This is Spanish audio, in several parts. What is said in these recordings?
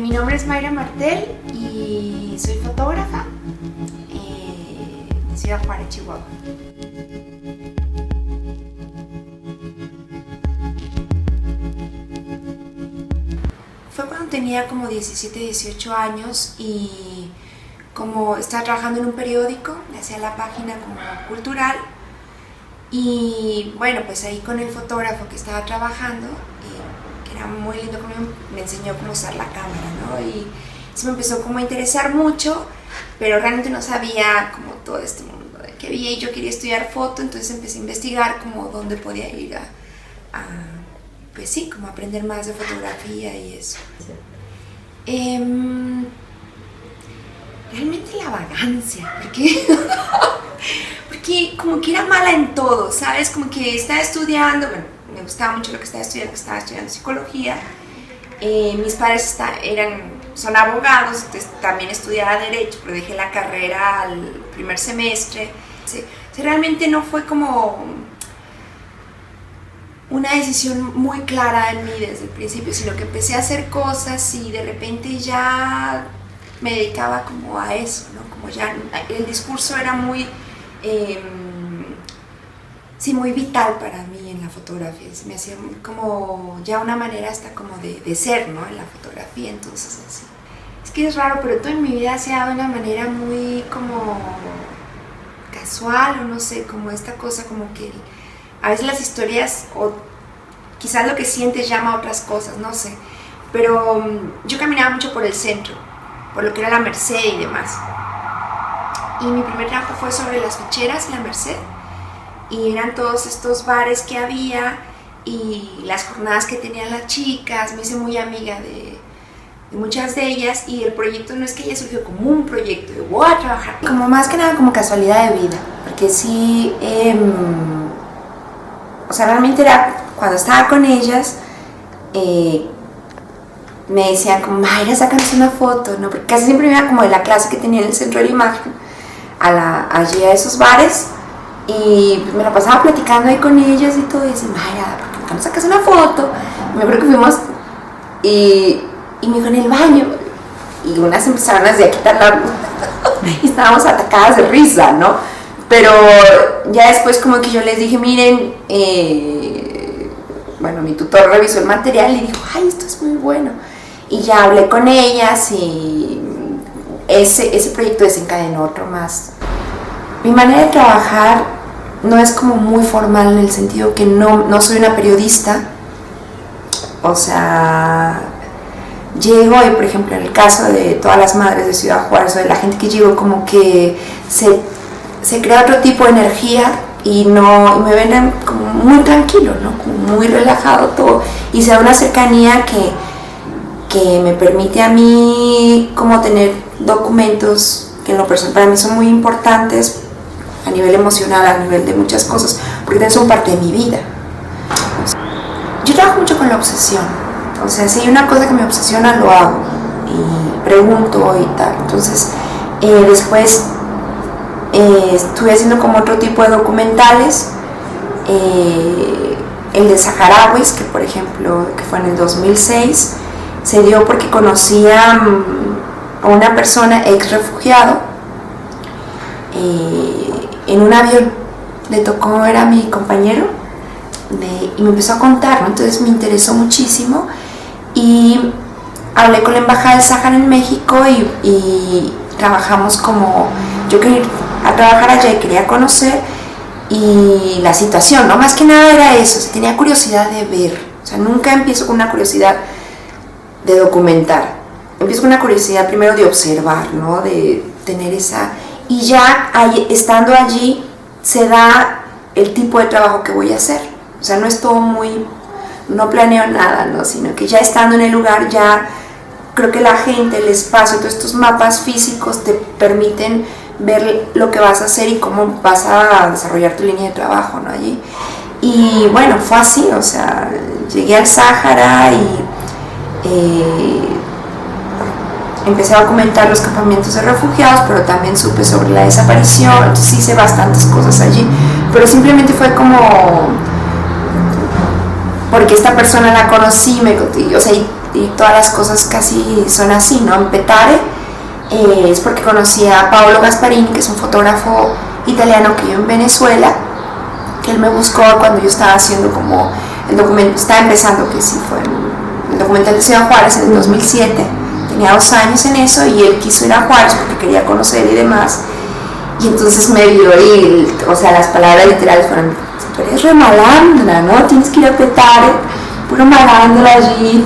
Mi nombre es Mayra Martel y soy fotógrafa de Ciudad Juárez, Chihuahua. Fue cuando tenía como 17, 18 años y como estaba trabajando en un periódico, hacía la página como cultural y bueno, pues ahí con el fotógrafo que estaba trabajando, que era muy lindo conmigo, me enseñó cómo usar la cámara, ¿no? Y eso me empezó como a interesar mucho, pero realmente no sabía como todo este mundo de que había y yo quería estudiar foto, entonces empecé a investigar como dónde podía ir a pues sí, como aprender más de fotografía y eso. Realmente la vagancia, porque como que era mala en todo, ¿sabes? Como que estaba estudiando, bueno, me gustaba mucho lo que estaba estudiando psicología. Mis padres son abogados, entonces también estudiaba Derecho, pero dejé la carrera al primer semestre. Sí, realmente no fue como una decisión muy clara en mí desde el principio, sino que empecé a hacer cosas y de repente ya me dedicaba como a eso, ¿no? Como ya el discurso era muy, muy vital para mí en la fotografía, me hacía como ya una manera hasta como de ser, ¿no? En la fotografía, entonces así. Es que es raro, pero todo en mi vida se ha dado de una manera muy como casual, o no sé, como esta cosa como que a veces las historias o quizás lo que sientes llama a otras cosas, no sé, pero yo caminaba mucho por el centro, por lo que era la Merced y demás, y mi primer trabajo fue sobre las ficheras en la Merced y eran todos estos bares que había y las jornadas que tenían las chicas. Me hice muy amiga de muchas de ellas y el proyecto no es que ella surgió como un proyecto de voy a trabajar, como más que nada como casualidad de vida, porque sí, o sea, realmente era cuando estaba con ellas, me decían como, Mayra, sácanos una foto, ¿no? Porque casi siempre me iba como de la clase que tenía en el centro de la imagen allí a esos bares y me la pasaba platicando ahí con ellas y todo y decían, Mayra, ¿por qué no sacas una foto? Y me acuerdo que fuimos y me dijo en el baño y unas empezaron así a quitar la y estábamos atacadas de risa, ¿no? Pero ya después como que yo les dije, miren, bueno, mi tutor revisó el material y dijo, ay, esto es muy bueno. Y ya hablé con ellas y ese proyecto desencadenó otro más. Mi manera de trabajar no es como muy formal en el sentido que no soy una periodista. O sea, llego y, por ejemplo, en el caso de todas las madres de Ciudad Juárez o de la gente que llego, como que se crea otro tipo de energía y me ven como muy tranquilo, ¿no? Como muy relajado todo y se da una cercanía que me permite a mí como tener documentos que en lo personal para mí son muy importantes a nivel emocional, a nivel de muchas cosas, porque son parte de mi vida. Yo trabajo mucho con la obsesión, o sea, si hay una cosa que me obsesiona lo hago y pregunto y tal. Entonces después estuve haciendo como otro tipo de documentales, el de saharauis, que por ejemplo, que fue en el 2006, se dio porque conocía a una persona ex refugiado en un avión, le tocó, era mi compañero y me empezó a contar, ¿no? Entonces me interesó muchísimo y hablé con la embajada del Sáhara en México y trabajamos como, yo quería ir a trabajar allá y quería conocer y la situación, ¿no? Más que nada era eso, se tenía curiosidad de ver, o sea, nunca empiezo con una curiosidad de documentar, empiezo con una curiosidad primero de observar, ¿no? De tener esa, y ya estando allí se da el tipo de trabajo que voy a hacer, o sea, no es todo no planeo nada, ¿no? Sino que ya estando en el lugar ya creo que la gente, el espacio, todos estos mapas físicos te permiten ver lo que vas a hacer y cómo vas a desarrollar tu línea de trabajo, ¿no? Allí. Y bueno, fue así, o sea, llegué al Sáhara y empecé a documentar los campamentos de refugiados, pero también supe sobre la desaparición, entonces hice bastantes cosas allí, pero simplemente fue como porque esta persona la conocí, o sea, y todas las cosas casi son así, ¿no? En Petare es porque conocí a Paolo Gasparini, que es un fotógrafo italiano que vive en Venezuela, que él me buscó cuando yo estaba haciendo como el documento, estaba empezando, que sí fue el documental de Ciudad Juárez en el 2007, tenía 2 años en eso y él quiso ir a Juárez porque quería conocer y demás, y entonces me vio y, o sea, las palabras literales fueron: tú eres re malandra, ¿no? Tienes que ir a Petare, puro malandra allí,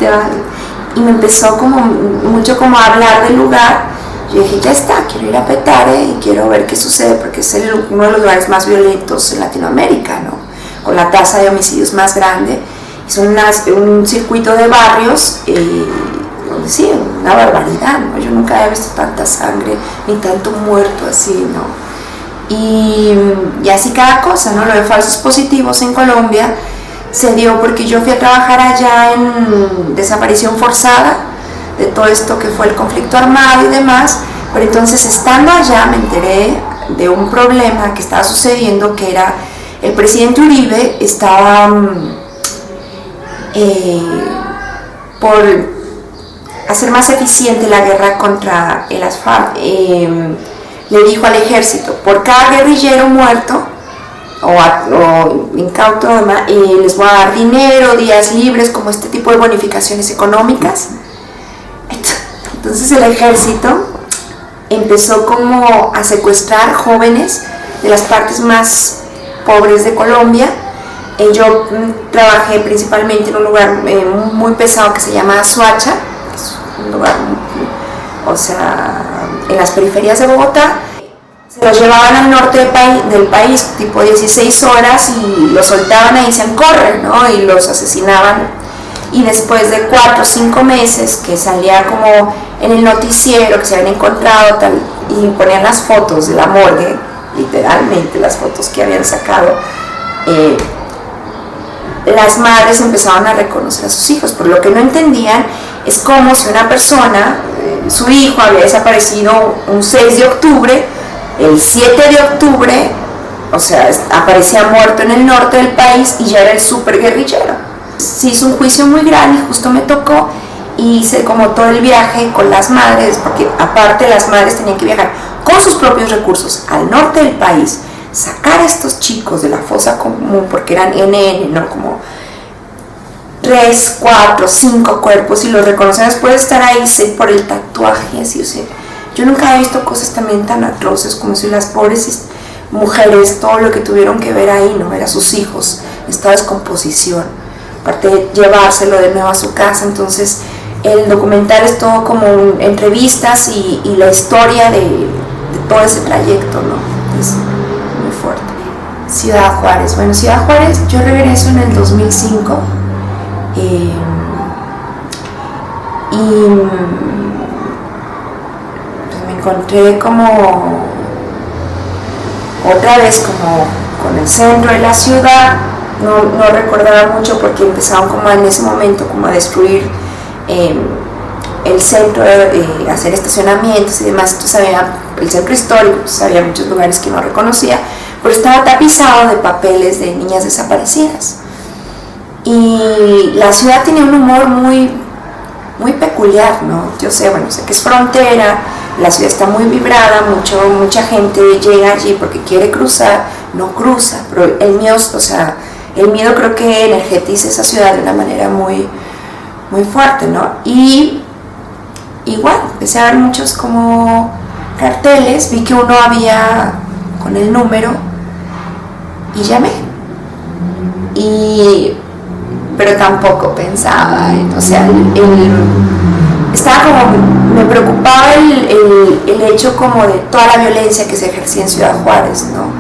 y me empezó como mucho como a hablar del lugar. Yo dije, ya está, quiero ir a Petare y quiero ver qué sucede, porque es uno de los lugares más violentos en Latinoamérica, ¿no? Con la tasa de homicidios más grande. Es un circuito de barrios, donde sí, una barbaridad, ¿no? Yo nunca había visto tanta sangre ni tanto muerto así, ¿no? Y así cada cosa, ¿no? Lo de falsos positivos en Colombia se dio porque yo fui a trabajar allá en desaparición forzada, de todo esto que fue el conflicto armado y demás, pero entonces estando allá me enteré de un problema que estaba sucediendo, que era el presidente Uribe estaba por hacer más eficiente la guerra contra el FARC, le dijo al ejército: por cada guerrillero muerto o incauto, les voy a dar dinero, días libres, como este tipo de bonificaciones económicas. Entonces el ejército empezó como a secuestrar jóvenes de las partes más pobres de Colombia. Yo trabajé principalmente en un lugar muy pesado que se llama Soacha, que es un lugar, o sea, en las periferias de Bogotá. Se los llevaban al norte del país, tipo 16 horas, y los soltaban ahí, se corren, ¿no? Y los asesinaban. Y después de 4 o 5 meses que salía como en el noticiero que se habían encontrado tal, y ponían las fotos de la morgue, literalmente las fotos que habían sacado, las madres empezaban a reconocer a sus hijos, pero lo que no entendían es cómo si una persona, su hijo había desaparecido un 6 de octubre, el 7 de octubre, o sea, aparecía muerto en el norte del país y ya era el súper guerrillero. Se hizo un juicio muy grande y justo me tocó, y hice como todo el viaje con las madres, porque aparte las madres tenían que viajar con sus propios recursos al norte del país, sacar a estos chicos de la fosa común, porque eran NN, ¿no? Como 3, 4, 5 cuerpos, y los reconocen después de estar ahí por el tatuaje, así, o sea, yo nunca he visto cosas también tan atroces como si las pobres mujeres, todo lo que tuvieron que ver ahí, ¿no? Era sus hijos, esta descomposición, aparte de llevárselo de nuevo a su casa. Entonces el documental es todo como entrevistas y la historia de todo ese trayecto, ¿no? Es muy fuerte. Ciudad Juárez, bueno, Ciudad Juárez, yo regreso en el 2005 y pues me encontré como otra vez como con el centro de la ciudad. No recordaba mucho porque empezaban como en ese momento como a destruir el centro, hacer estacionamientos y demás. Entonces había el centro histórico, entonces había muchos lugares que no reconocía, pero estaba tapizado de papeles de niñas desaparecidas. Y la ciudad tenía un humor muy, muy peculiar, ¿no? Yo sé, bueno, sé que es frontera, la ciudad está muy vibrada, mucha gente llega allí porque quiere cruzar, no cruza, pero el miedo, o sea, el miedo creo que energetiza esa ciudad de una manera muy, muy fuerte, ¿no? Y igual, empecé a ver muchos como carteles, vi que uno había con el número y llamé. Pero tampoco pensaba, o sea, estaba como, me preocupaba el hecho como de toda la violencia que se ejercía en Ciudad Juárez, ¿no?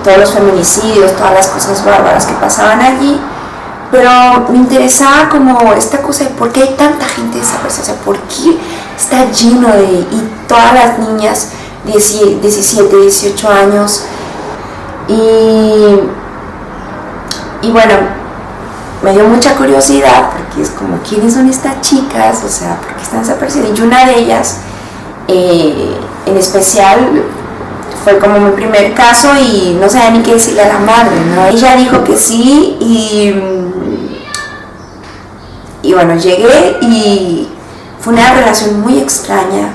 Todos los feminicidios, todas las cosas bárbaras que pasaban allí, pero me interesaba como esta cosa de por qué hay tanta gente desaparecida, o sea, por qué está lleno y todas las niñas 17, 18 años, y bueno, me dio mucha curiosidad porque es como, ¿quiénes son estas chicas? O sea, ¿por qué están desaparecidas? Y una de ellas, en especial, fue como mi primer caso y no sabía ni qué decirle a la madre, ¿no? Ella dijo que sí y Y bueno, llegué y fue una relación muy extraña,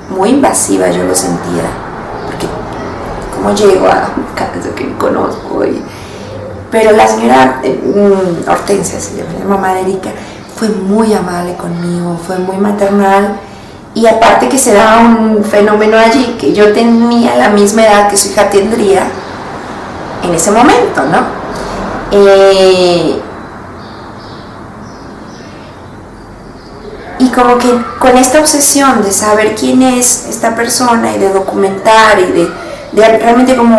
muy invasiva, yo lo sentía, porque como llego a una casa que no conozco, pero la señora Hortensia, se llama, la mamá de Erika, fue muy amable conmigo, fue muy maternal, y aparte que se daba un fenómeno allí, que yo tenía la misma edad que su hija tendría en ese momento, ¿no? Y como que con esta obsesión de saber quién es esta persona y de documentar y de realmente como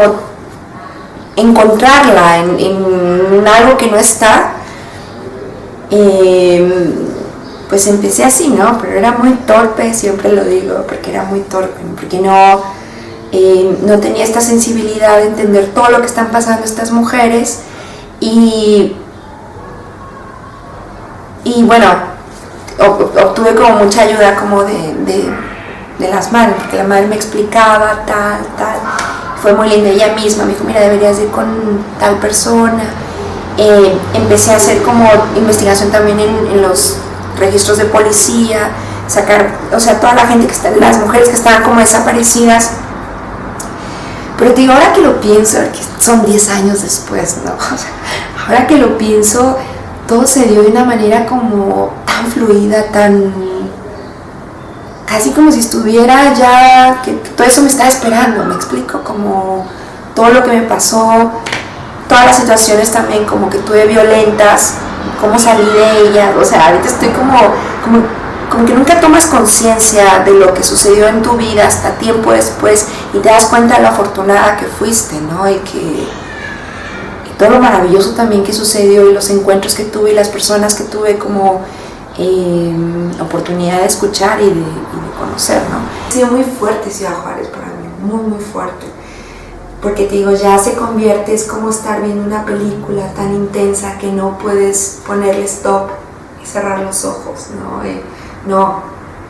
encontrarla en algo que no está, pues empecé así, ¿no? Pero era muy torpe, siempre lo digo, porque era muy torpe, porque no tenía esta sensibilidad de entender todo lo que están pasando estas mujeres y bueno, obtuve como mucha ayuda como de las madres, porque la madre me explicaba tal, fue muy linda. Ella misma me dijo, mira, deberías ir con tal persona. Empecé a hacer como investigación también en los registros de policía, sacar, o sea, toda la gente que está, las mujeres que estaban como desaparecidas. Pero te digo, ahora que lo pienso, que son 10 años después, ¿no? O sea, ahora que lo pienso, todo se dio de una manera como tan fluida, tan casi como si estuviera ya, que todo eso me estaba esperando, me explico, como todo lo que me pasó, todas las situaciones también como que tuve violentas, cómo salí de ellas, o sea, ahorita estoy como que nunca tomas conciencia de lo que sucedió en tu vida hasta tiempo después y te das cuenta de lo afortunada que fuiste, ¿no? Y todo lo maravilloso también que sucedió y los encuentros que tuve y las personas que tuve como oportunidad de escuchar y de conocer, ¿no? Ha sido muy fuerte Ciudad Juárez para mí, muy muy fuerte, porque te digo, ya se convierte, es como estar viendo una película tan intensa que no puedes ponerle stop y cerrar los ojos, ¿no? No,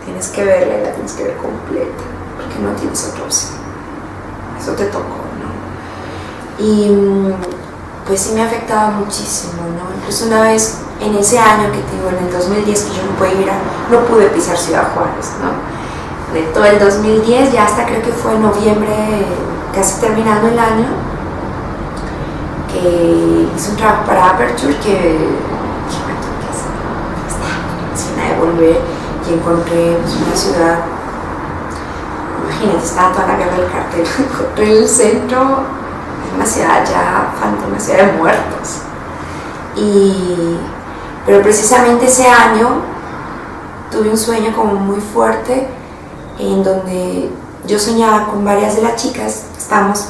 tienes que verla y la tienes que ver completa, porque no tienes otra opción, eso te tocó, ¿no? Y pues sí me ha afectado muchísimo, ¿no? Incluso una vez en ese año que te digo, en el 2010, que yo no pude pisar Ciudad Juárez, ¿no? De todo el 2010, ya hasta creo que fue en noviembre, casi terminando el año, que hice un trabajo para Aperture que estaba de volver y encontré pues, una ciudad, imagínate, estaba toda la guerra del cartel, encontré el centro, una ciudad ya una ciudad de muertos. Pero precisamente ese año tuve un sueño como muy fuerte en donde yo soñaba con varias de las chicas,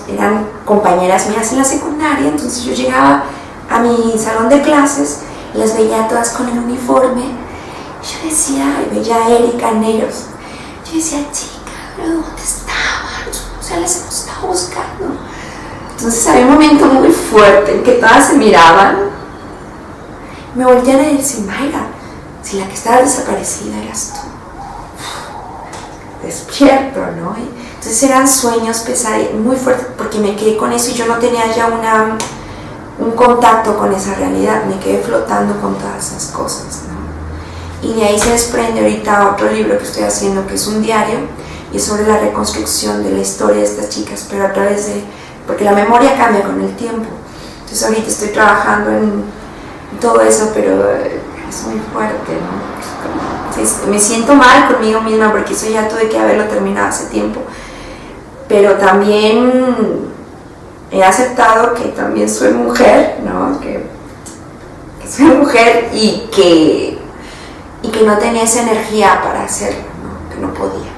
eran compañeras mías en la secundaria, entonces yo llegaba a mi salón de clases y las veía todas con el uniforme y yo decía, y veía a Erika en ellos, yo decía, chicas, ¿pero dónde estaban? O sea, las hemos estado buscando. Entonces había un momento muy fuerte en que todas se miraban, me voltean a decir, Mayra, si la que estaba desaparecida eras tú. Despierto, ¿no? Entonces eran sueños pesados, muy fuertes, porque me quedé con eso y yo no tenía ya un contacto con esa realidad, me quedé flotando con todas esas cosas, ¿no? Y de ahí se desprende ahorita otro libro que estoy haciendo, que es un diario, y es sobre la reconstrucción de la historia de estas chicas, pero a través de, porque la memoria cambia con el tiempo. Entonces ahorita estoy trabajando en todo eso, pero es muy fuerte, ¿no? Me siento mal conmigo misma porque eso ya tuve que haberlo terminado hace tiempo, pero también he aceptado que también soy mujer, ¿no? Que soy mujer y que no tenía esa energía para hacerlo, ¿no? Que no podía.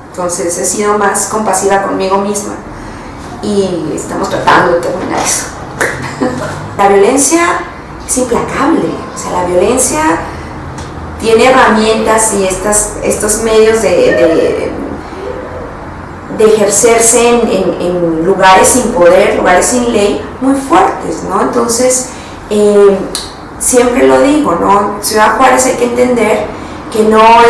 Entonces he sido más compasiva conmigo misma y estamos tratando de terminar eso. La violencia es implacable, o sea, la violencia tiene herramientas y estos medios de ejercerse en lugares sin poder, lugares sin ley, muy fuertes, ¿no? Entonces, siempre lo digo, ¿no? Ciudad Juárez hay que entender que no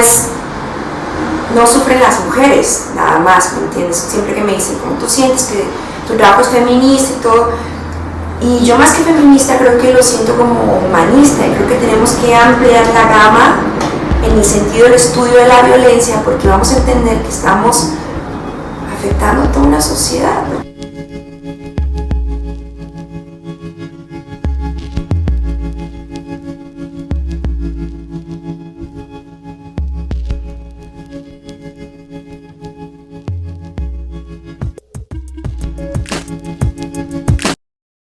sufren las mujeres, nada más, ¿me entiendes? Siempre que me dicen, ¿cómo tú sientes que tu trabajo es feminista y todo? Y yo más que feminista creo que lo siento como humanista, y creo que tenemos que ampliar la gama en el sentido del estudio de la violencia, porque vamos a entender que estamos afectando a toda una sociedad, porque